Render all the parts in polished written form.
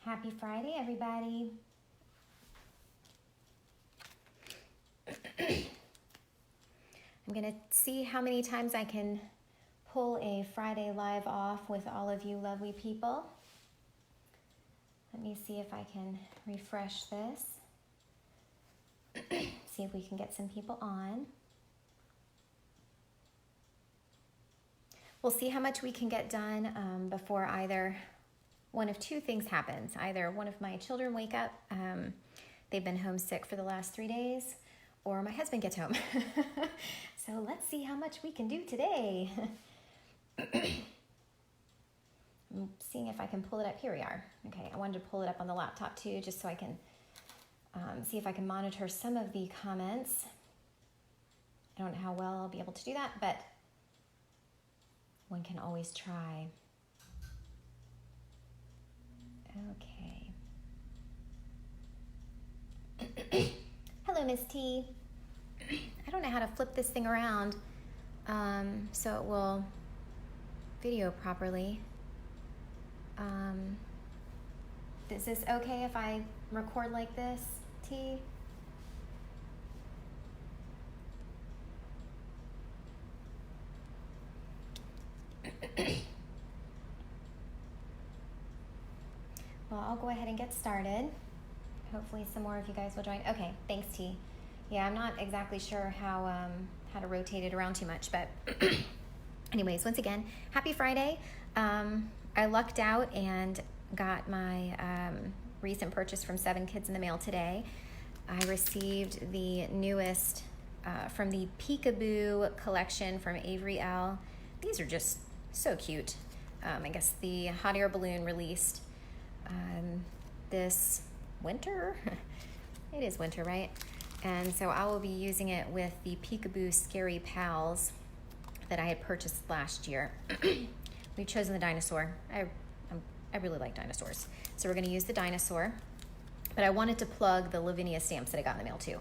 Happy Friday, everybody. I'm gonna see how many times I can pull a Friday live off with all of you lovely people. Let me see if I can refresh this. See if we can get some people on. We'll see how much we can get done before either one of two things happens. Either one of my children wake up, they've been homesick for the last 3 days, or my husband gets home. So let's see how much we can do today. I'm seeing if I can pull it up. Here we are. Okay, I wanted to pull it up on the laptop too, just so I can see if I can monitor some of the comments. I don't know how well I'll be able to do that, but one can always try. Okay. Hello, Miss T. I don't know how to flip this thing around so it will video properly. Is this okay if I record like this, T? Well, I'll go ahead and get started. Hopefully some more of you guys will join. Okay, thanks, T. Yeah, I'm not exactly sure how to rotate it around too much, but anyways, once again, happy Friday. I lucked out and got my recent purchase from 7 Kids in the mail today. I received the newest from the Peekaboo collection from Avery Elle. These are just so cute. I guess the hot air balloon released this winter. It is winter, right? And so I will be using it with the Peekaboo Scary Pals that I had purchased last year. We've chosen the dinosaur. I really like dinosaurs. So we're gonna use the dinosaur, but I wanted to plug the Lavinia stamps that I got in the mail too.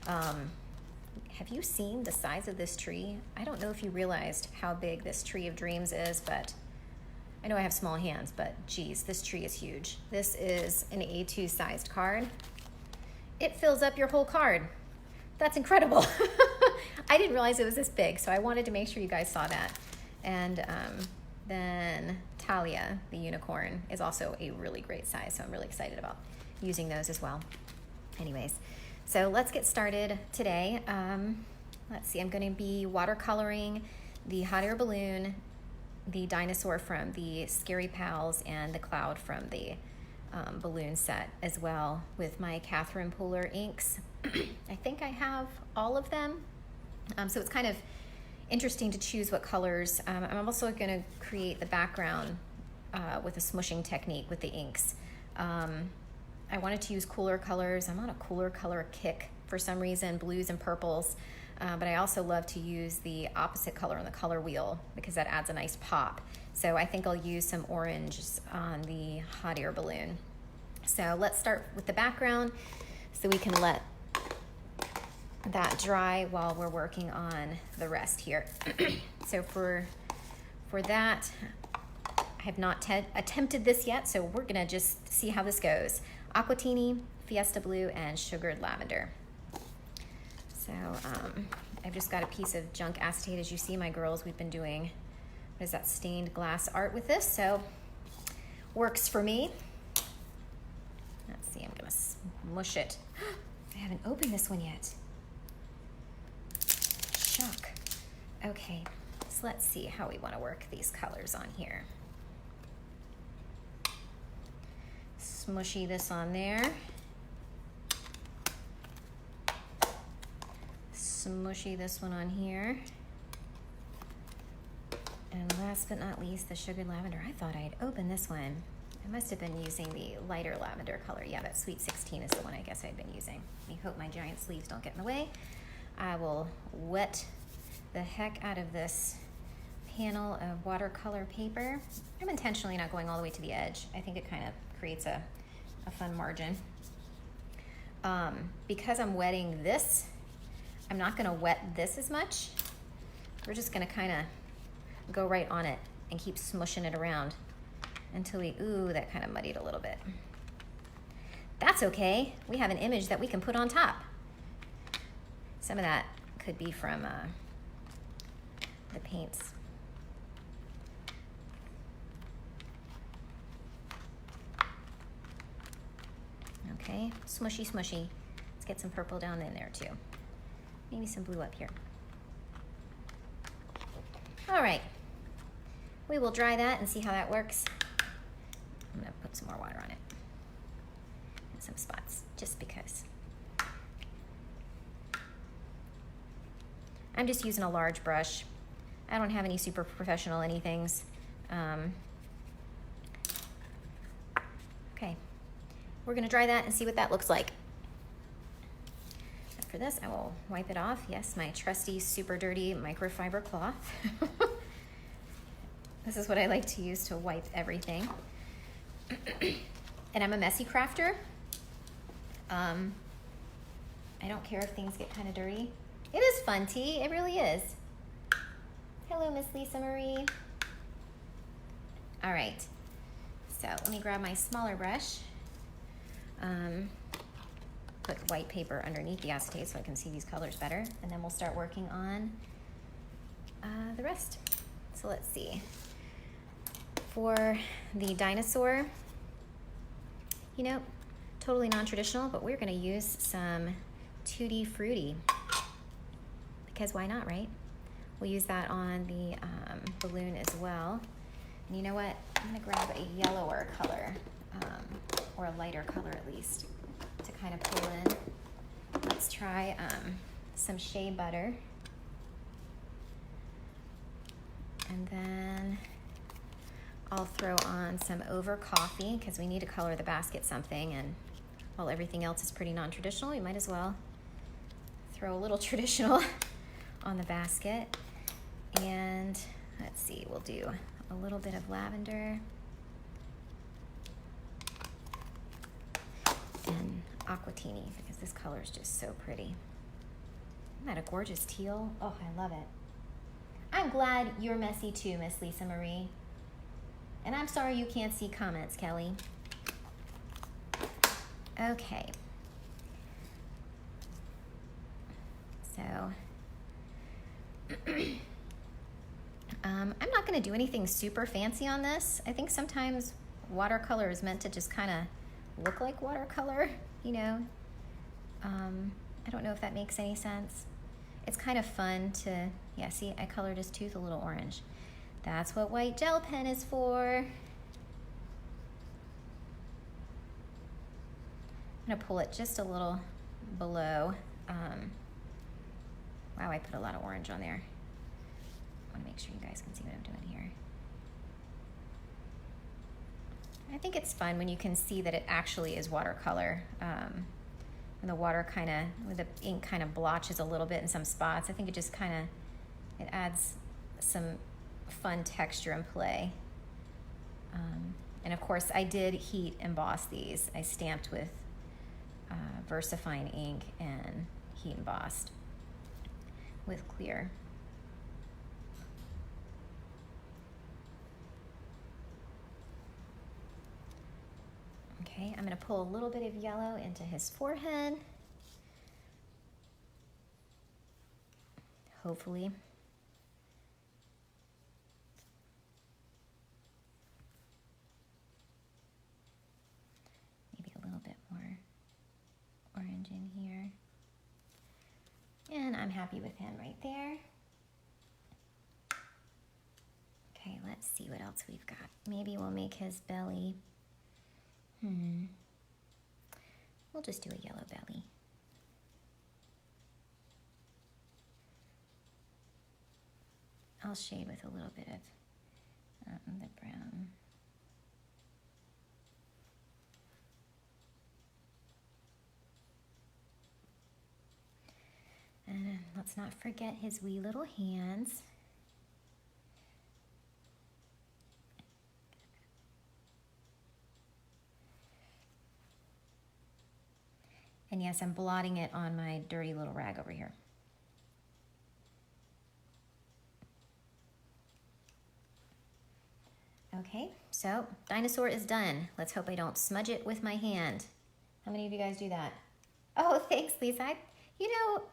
Have you seen the size of this tree? I don't know if you realized how big this tree of dreams is, but I know I have small hands, but geez, this tree is huge. This is an A2 sized card. It fills up your whole card. That's incredible. I didn't realize it was this big, so I wanted to make sure you guys saw that. And then Talia, the unicorn, is also a really great size, so I'm really excited about using those as well. Anyways, so let's get started today. Let's see, I'm gonna be watercoloring the hot air balloon, the dinosaur from the Scary Pals, and the cloud from the balloon set as well with my Catherine Pooler inks. I think I have all of them. So it's kind of interesting to choose what colors. I'm also going to create the background with a smooshing technique with the inks. I wanted to use cooler colors. I'm on a cooler color kick for some reason, blues and purples. But I also love to use the opposite color on the color wheel because that adds a nice pop. So I think I'll use some oranges on the hot air balloon. So let's start with the background so we can let that dry while we're working on the rest here. So for that, I have not attempted this yet, so we're gonna just see how this goes. Aquatini, Fiesta Blue, and Sugared Lavender. So I've just got a piece of junk acetate. As you see, my girls, we've been doing, what is that, stained glass art with this, so works for me. Let's see, I'm gonna smush it. I haven't opened this one yet. Shock. Okay, so let's see how we want to work these colors on here. Smushy this on there. Smushy this one on here. And last but not least, the Sugared Lavender. I thought I'd open this one. I must have been using the lighter lavender color. Yeah, that Sweet 16 is the one I guess I'd been using. I hope my giant sleeves don't get in the way. I will wet the heck out of this panel of watercolor paper. I'm intentionally not going all the way to the edge. I think it kind of creates a fun margin. Because I'm wetting this, I'm not gonna wet this as much. We're just gonna kind of go right on it and keep smushing it around until we, ooh, that kind of muddied a little bit. that's okay. We have an image that we can put on top. Some of that could be from the paints. Okay, smushy, smushy. Let's get some purple down in there too. Maybe some blue up here. All right, we will dry that and see how that works. I'm gonna put some more water on it. And some spots, just because. I'm just using a large brush. I don't have any super professional anythings. Okay, we're gonna dry that and see what that looks like. For this, I will wipe it off. Yes, my trusty, super dirty microfiber cloth. This is what I like to use to wipe everything. And I'm a messy crafter. I don't care if things get kind of dirty. It is fun, T. It really is. Hello, Miss Lisa Marie. All right. So let me grab my smaller brush. Put white paper underneath the acetate so I can see these colors better, and then we'll start working on the rest. So let's see. For the dinosaur, you know, totally non-traditional, but we're gonna use some Tutti Frutti, because why not, right? We'll use that on the balloon as well. And you know what? I'm gonna grab a yellower color, or a lighter color at least, to kind of pull in. Let's try some shea butter. And then I'll throw on some over coffee, because we need to color the basket something, and while everything else is pretty non-traditional, we might as well throw a little traditional on the basket. And let's see, we'll do a little bit of lavender and aquatini, because this color is just so pretty. Isn't that a gorgeous teal? Oh, I love it. I'm glad you're messy too, Miss Lisa Marie. And I'm sorry you can't see comments, Kelly. Okay. So, I'm not gonna do anything super fancy on this. I think sometimes watercolor is meant to just kind of look like watercolor, you know? I don't know if that makes any sense. It's kind of fun to, yeah, see, I colored his tooth a little orange. That's what white gel pen is for. I'm gonna pull it just a little below. Wow, I put a lot of orange on there. I wanna make sure you guys can see what I'm doing here. I think it's fun when you can see that it actually is watercolor. When the water kind of, when the ink kind of blotches a little bit in some spots, I think it just kind of, it adds some fun texture and play. And of course, I did heat emboss these. I stamped with VersaFine ink and heat embossed with clear. Okay, I'm gonna pull a little bit of yellow into his forehead. Hopefully. Maybe a little bit more orange in here. And I'm happy with him right there. Okay, let's see what else we've got. Maybe we'll make his belly. We'll just do a yellow belly. I'll shade with a little bit of the brown. And let's not forget his wee little hands. And yes, I'm blotting it on my dirty little rag over here. Okay, so dinosaur is done. Let's hope I don't smudge it with my hand. How many of you guys do that? Oh, thanks, Lisa. You know,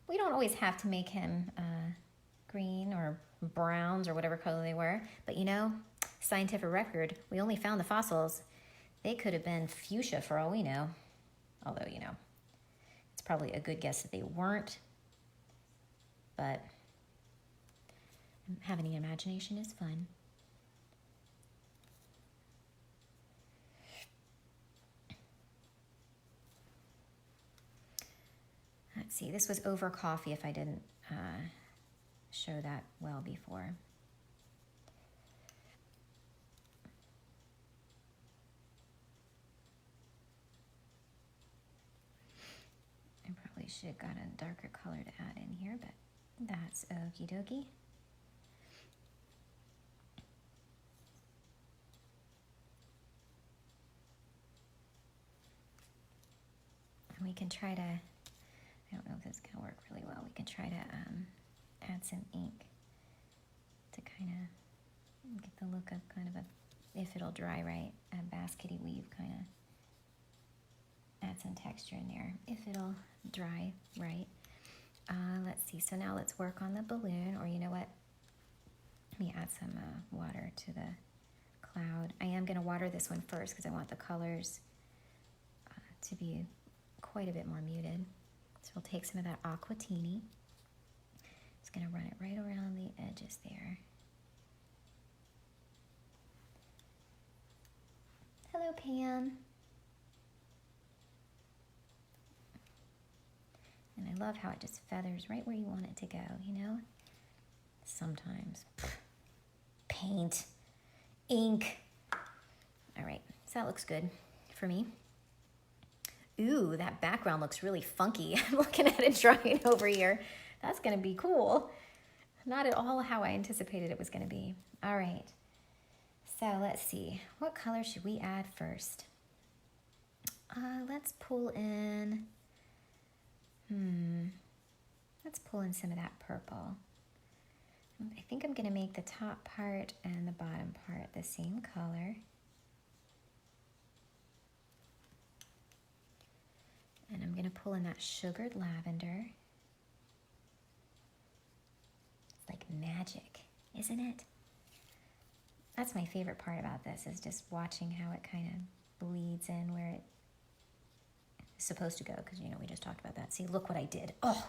we don't always have to make him green or browns or whatever color they were. But you know, scientific record, we only found the fossils. They could have been fuchsia for all we know. Although, you know, it's probably a good guess that they weren't. But having an imagination is fun. Let's see, this was over coffee if I didn't show that well before. I probably should have got a darker color to add in here, but that's okie dokie. And we can try to, I don't know if this is going to work really well, we can try to add some ink to kind of get the look of kind of a, if it'll dry right, a baskety weave kind of. Add some texture in there if it'll dry right. Let's see, so now let's work on the balloon, or you know what, let me add some water to the cloud. I am going to water this one first because I want the colors to be quite a bit more muted. So we'll take some of that aquatini. Just going to run it right around the edges there. Hello, Pam. And I love how it just feathers right where you want it to go, you know? Sometimes. Paint. Ink. All right, so that looks good for me. Ooh, that background looks really funky. I'm looking at it drying over here. That's gonna be cool. Not at all how I anticipated it was gonna be. All right, so let's see. What color should we add first? Let's pull in, let's pull in some of that purple. I think I'm gonna make the top part and the bottom part the same color. And I'm gonna pull in that sugared lavender. It's like magic, isn't it? That's my favorite part about this, is just watching how it kind of bleeds in where it's supposed to go, because you know, we just talked about that. See, look what I did. Oh,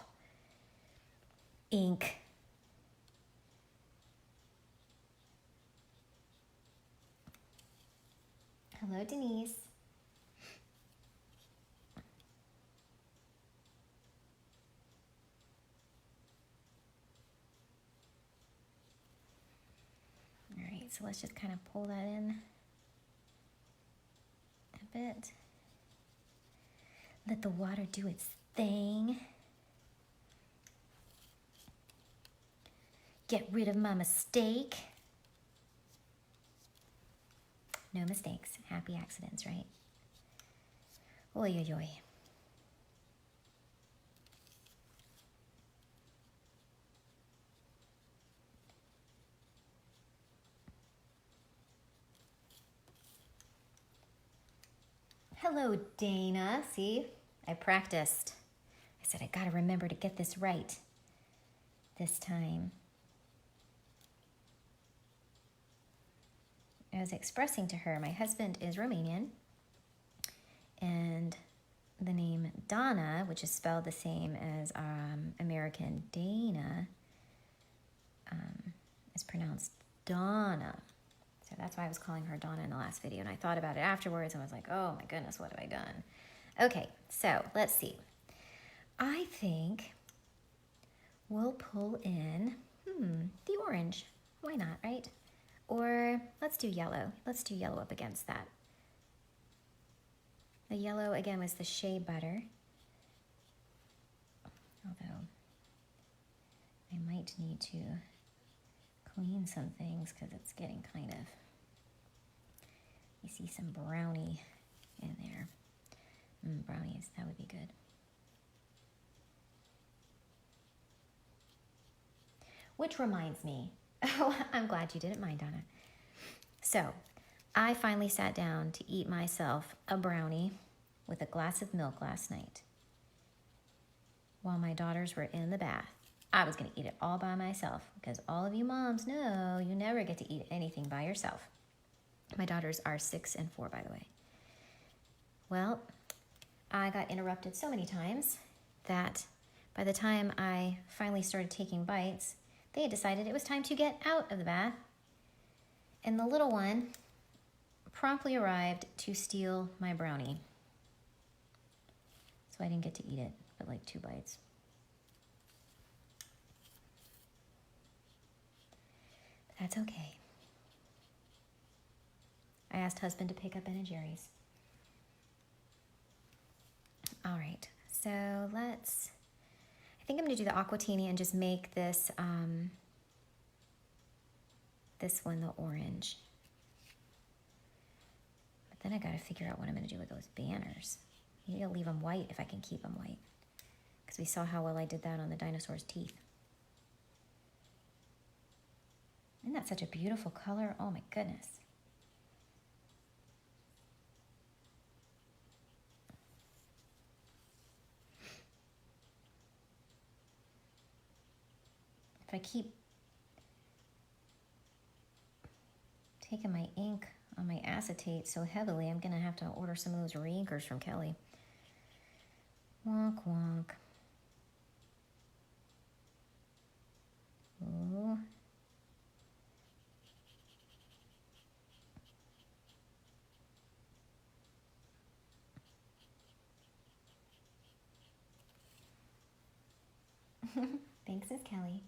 ink. Hello, Denise. All right, so let's just kind of pull that in a bit. Let the water do its thing. Get rid of my mistake. No mistakes, happy accidents, right? Oy, oy, oy. Hello, Dana. See, I practiced. I said, I gotta remember to get this right this time. I was expressing to her, my husband is Romanian, and the name Donna, which is spelled the same as American Dana, is pronounced Donna. So that's why I was calling her Donna in the last video, and I thought about it afterwards and was like, oh my goodness, what have I done? Okay, so let's see. I think we'll pull in, the orange. Why not, right? Or let's do yellow. Let's do yellow up against that. The yellow, again, was the shea butter. Although I might need to clean some things because it's getting kind of, you see some brownie in there. Brownies, that would be good. Which reminds me, oh, I'm glad you didn't mind, Donna. So I finally sat down to eat myself a brownie, with a glass of milk last night while my daughters were in the bath. I was going to eat it all by myself because all of you moms know you never get to eat anything by yourself. My daughters are 6 and 4, by the way. Well, I got interrupted so many times that by the time I finally started taking bites, they had decided it was time to get out of the bath. And the little one promptly arrived to steal my brownie. So I didn't get to eat it, but like 2 bites. But that's okay. I asked husband to pick up Ben & Jerry's. All right, so I think I'm gonna do the aquatini and just make this, this one the orange. But then I gotta figure out what I'm gonna do with those banners. Maybe I'll leave them white if I can keep them white. Because we saw how well I did that on the dinosaur's teeth. Isn't that such a beautiful color? Oh my goodness. If I keep taking my ink on my acetate so heavily, I'm gonna have to order some of those reinkers from Kelly. Wonk wonk. Ooh. Thanks, Miss Kelly.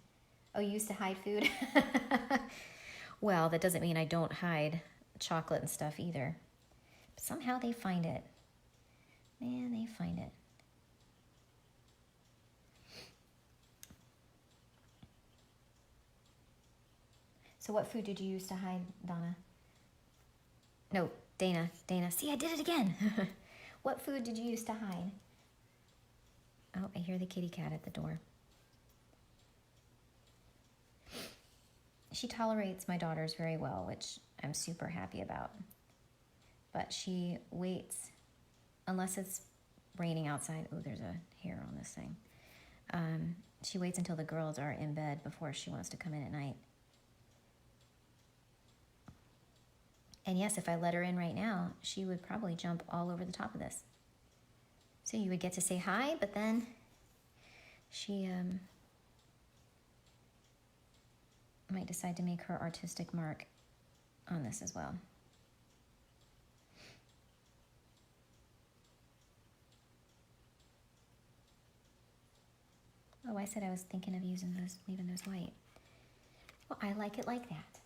Oh, you used to hide food? Well, that doesn't mean I don't hide chocolate and stuff either. But somehow they find it. Man, they find it. So what food did you use to hide, Donna? No, Dana. See, I did it again. What food did you use to hide? Oh, I hear the kitty cat at the door. She tolerates my daughters very well, which I'm super happy about. But she waits, unless it's raining outside. Oh, there's a hair on this thing. She waits until the girls are in bed before she wants to come in at night. And yes, if I let her in right now, she would probably jump all over the top of this. So you would get to say hi, but then she might decide to make her artistic mark on this as well. Oh, I said I was thinking of leaving those white. Well, I like it like that.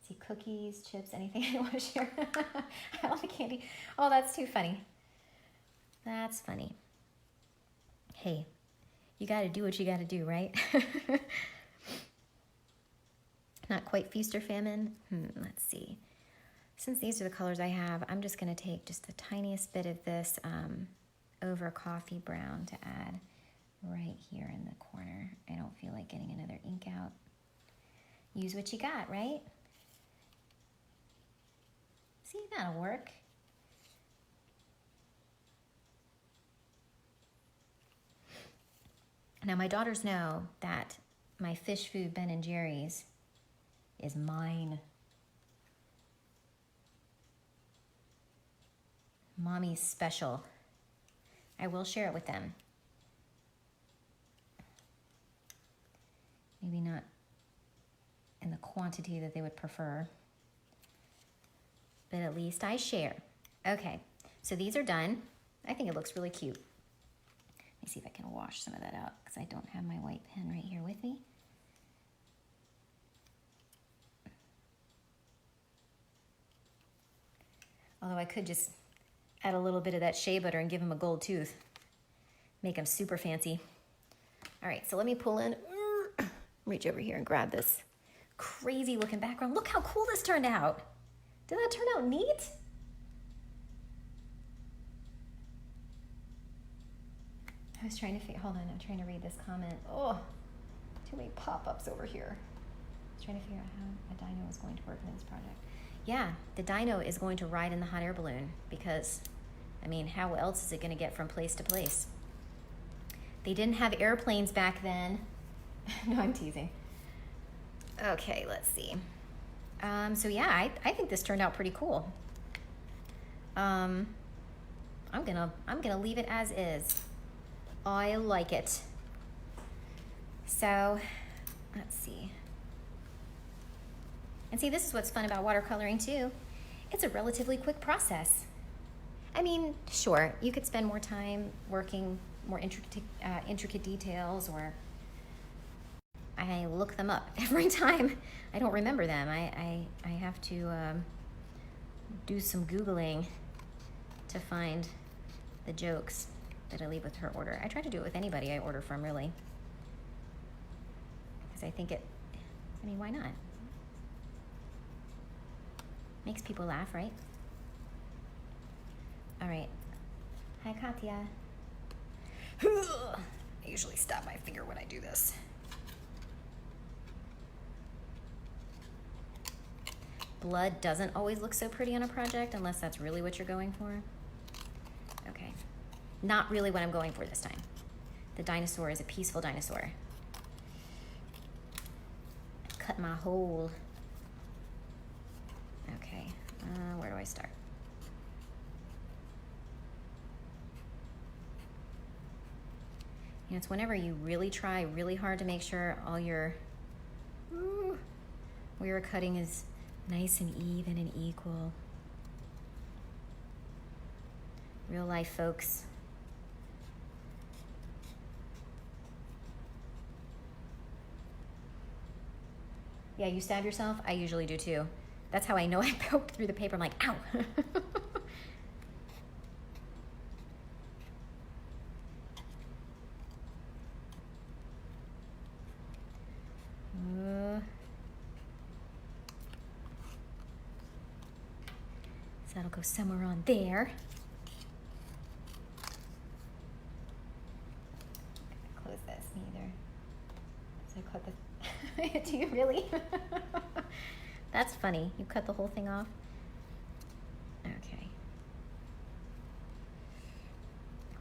See, cookies, chips, anything I want to share. I want the candy. Oh, that's too funny. That's funny. Hey, you got to do what you got to do, right? Not quite feast or famine. Let's see. Since these are the colors I have, I'm just going to take just the tiniest bit of this over coffee brown to add right here in the corner. I don't feel like getting another ink out. Use what you got, right? See, that'll work. Now, my daughters know that my fish food Ben & Jerry's is mine. Mommy's special. I will share it with them. Maybe not in the quantity that they would prefer, but at least I share. Okay, so these are done. I think it looks really cute. Let me see if I can wash some of that out because I don't have my white pen right here with me. Although I could just add a little bit of that shea butter and give them a gold tooth. Make them super fancy. All right, so let me pull in, reach over here and grab this crazy looking background. Look how cool this turned out. Did that turn out neat? I was trying to hold on, I'm trying to read this comment. Oh, too many pop-ups over here. I was trying to figure out how a dino is going to work in this project. Yeah, the dino is going to ride in the hot air balloon because I mean, how else is it gonna get from place to place? They didn't have airplanes back then. No, I'm teasing. Okay, let's see. So yeah, I think this turned out pretty cool. I'm gonna leave it as is. I like it. So, let's see. And see, this is what's fun about watercoloring too. It's a relatively quick process. I mean, sure, you could spend more time working more intricate details, or I look them up every time. I don't remember them. I have to do some Googling to find the jokes that I leave with her order. I try to do it with anybody I order from, really. Because I think I mean, why not? Makes people laugh, right? All right. Hi, Katya. I usually stab my finger when I do this. Blood doesn't always look so pretty on a project unless that's really what you're going for. Okay. Not really what I'm going for this time. The dinosaur is a peaceful dinosaur. Cut my hole. Okay. Where do I start? You know, it's whenever you really try really hard to make sure all your where you're cutting is nice and even and equal. Real life, folks. Yeah, you stab yourself? I usually do too. That's how I know I poked through the paper. I'm like, ow. So that'll go somewhere on there. Close this neither. So I cut the. Do you really? That's funny. You cut the whole thing off? Okay.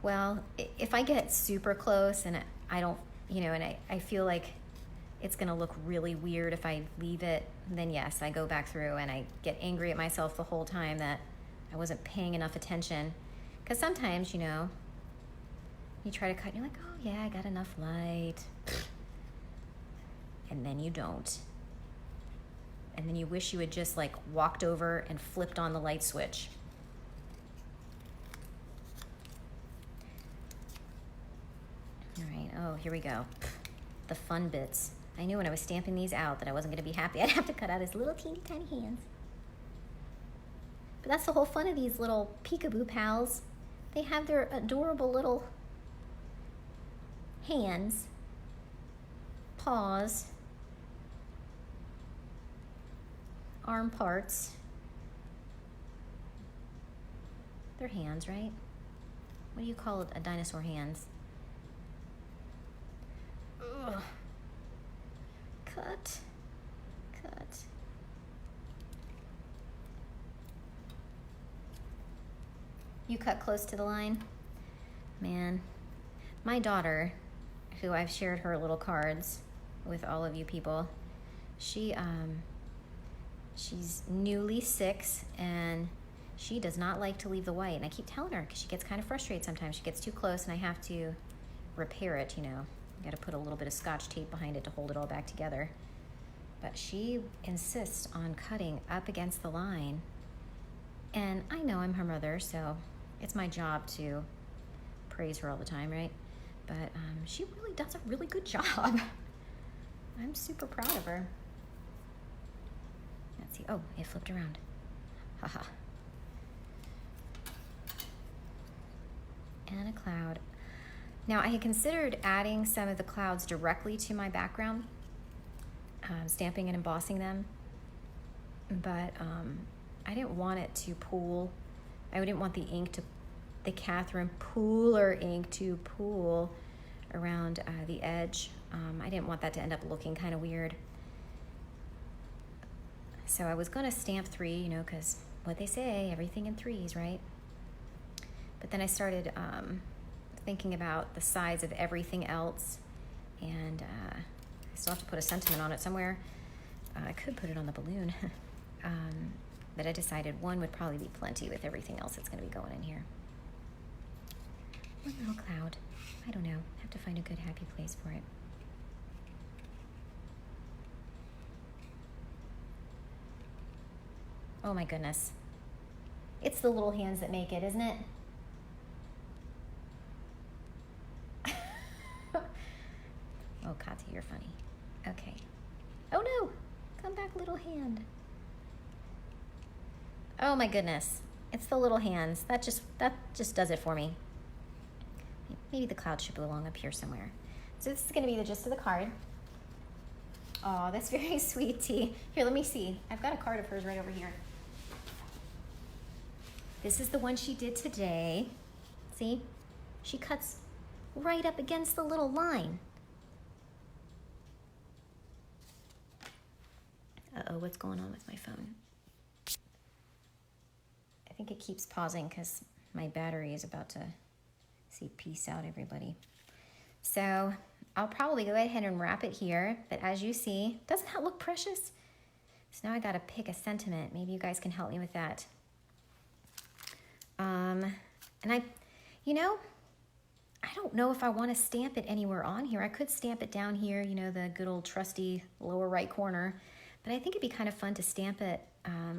Well, if I get super close and I don't, you know, and I feel like it's gonna look really weird if I leave it, then yes, I go back through and I get angry at myself the whole time that I wasn't paying enough attention. Because sometimes, you know, you try to cut and you're like, oh yeah, I got enough light. And then you don't. And then you wish you had just like walked over and flipped on the light switch. All right, oh, here we go. The fun bits. I knew when I was stamping these out that I wasn't gonna be happy. I'd have to cut out his little teeny tiny hands. But that's the whole fun of these little peekaboo pals. They have their adorable little hands, paws, arm parts. They're hands, right? What do you call it? A dinosaur hands? Ugh. Cut. You cut close to the line? Man, my daughter, who I've shared her little cards with all of you people, she's newly 6 and she does not like to leave the white. And I keep telling her because she gets kind of frustrated sometimes. She gets too close and I have to repair it, you know. Got to put a little bit of Scotch tape behind it to hold it all back together. But she insists on cutting up against the line. And I know I'm her mother, so it's my job to praise her all the time, right? But she really does a really good job. I'm super proud of her. Let's see. Oh, it flipped around. Haha. And a cloud. Now, I had considered adding some of the clouds directly to my background, stamping and embossing them, but I didn't want it to pool. I didn't want the Catherine Pooler ink to pool around the edge. I didn't want that to end up looking kind of weird. So I was gonna stamp 3, you know, because what they say, everything in 3s, right? But then I started thinking about the size of everything else, and I still have to put a sentiment on it somewhere. I could put it on the balloon, but I decided one would probably be plenty with everything else that's going to be going in here. One little cloud. I don't know. Have to find a good happy place for it. Oh my goodness. It's the little hands that make it, isn't it? Oh, Katya, you're funny. Okay. Oh no! Come back, little hand. Oh my goodness. It's the little hands. That just does it for me. Maybe the cloud should belong up here somewhere. So this is going to be the gist of the card. Oh, that's very sweet, T. Here, let me see. I've got a card of hers right over here. This is the one she did today. See? She cuts right up against the little line. Uh-oh, what's going on with my phone? I think it keeps pausing because my battery is about to see peace out, everybody. So I'll probably go ahead and wrap it here, but as you see, doesn't that look precious? So now I gotta pick a sentiment. Maybe you guys can help me with that. And I don't know if I want to stamp it anywhere on here. I could stamp it down here, you know, the good old trusty lower right corner, but I think it'd be kind of fun to stamp it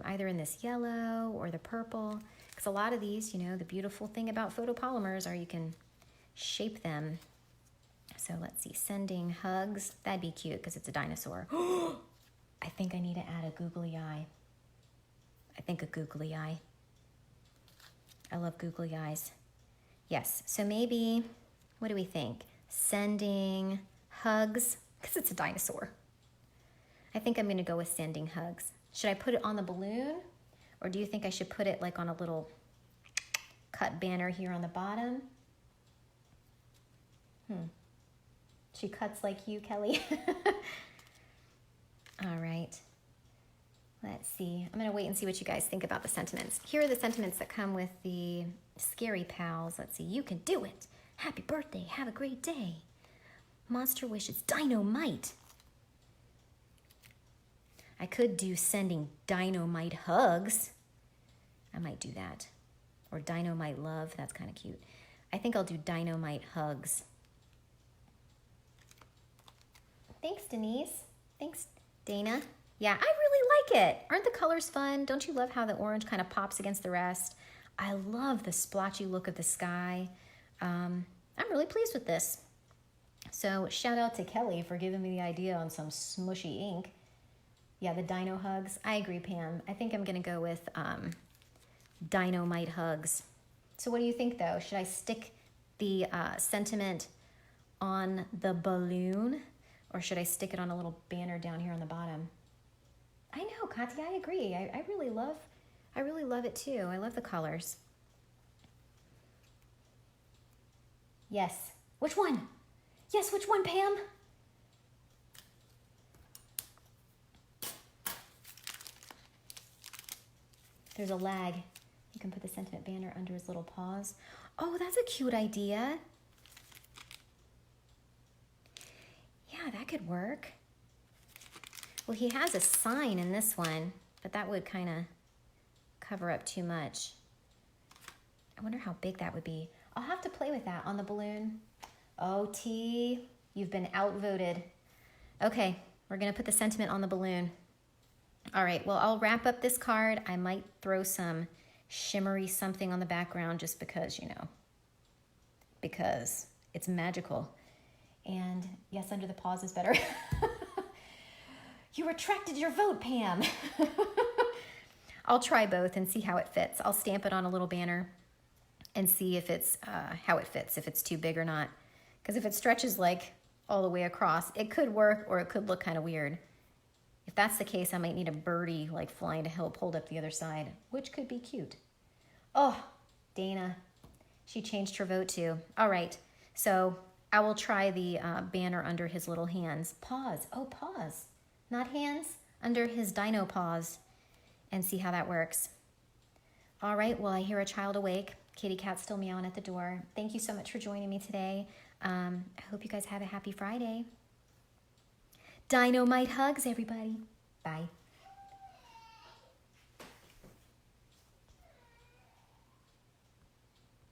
either in this yellow or the purple, because a lot of these, you know, the beautiful thing about photopolymers are you can shape them. So let's see, sending hugs. That'd be cute because it's a dinosaur. I think I need to add a googly eye. I think a googly eye. I love googly eyes. Yes, so maybe, what do we think? Sending hugs, because it's a dinosaur. I think I'm gonna go with sending hugs. Should I put it on the balloon? Or do you think I should put it like on a little cut banner here on the bottom? She cuts like you, Kelly. All right. Let's see. I'm going to wait and see what you guys think about the sentiments. Here are the sentiments that come with the Scary Pals. Let's see. You can do it. Happy birthday. Have a great day. Monster wishes. Dynamite. I could do sending dynamite hugs. I might do that. Or dynamite love. That's kind of cute. I think I'll do dynamite hugs. Thanks, Denise. Thanks, Dana. Yeah, I really like it. Aren't the colors fun? Don't you love how the orange kind of pops against the rest? I love the splotchy look of the sky. I'm really pleased with this. So shout out to Kelly for giving me the idea on some smushy ink. Yeah, the dino hugs. I agree, Pam. I think I'm going to go with dynamite hugs. So what do you think, though? Should I stick the sentiment on the balloon, or should I stick it on a little banner down here on the bottom? I know, Katya, I agree. I really love it too. I love the colors. Yes. Which one? Yes, which one, Pam? There's a lag. You can put the sentiment banner under his little paws. Oh, that's a cute idea. Yeah, that could work. Well, he has a sign in this one, but that would kind of cover up too much. I wonder how big that would be. I'll have to play with that on the balloon. Oh, T, you've been outvoted. Okay, we're going to put the sentiment on the balloon. All right, well, I'll wrap up this card. I might throw some shimmery something on the background just because, you know, because it's magical. And yes, under the paws is better. You retracted your vote, Pam. I'll try both and see how it fits. I'll stamp it on a little banner and see if it's how it fits, if it's too big or not. Because if it stretches like all the way across, it could work or it could look kind of weird. If that's the case, I might need a birdie like flying to help hold up the other side, which could be cute. Oh, Dana, she changed her vote too. All right, so I will try the banner under his little hands. Paws, oh, paws. Not hands, under his dino paws, and see how that works. All right, well, I hear a child awake. Kitty cat's still meowing at the door. Thank you so much for joining me today. I hope you guys have a happy Friday. Dynamite hugs, everybody. Bye.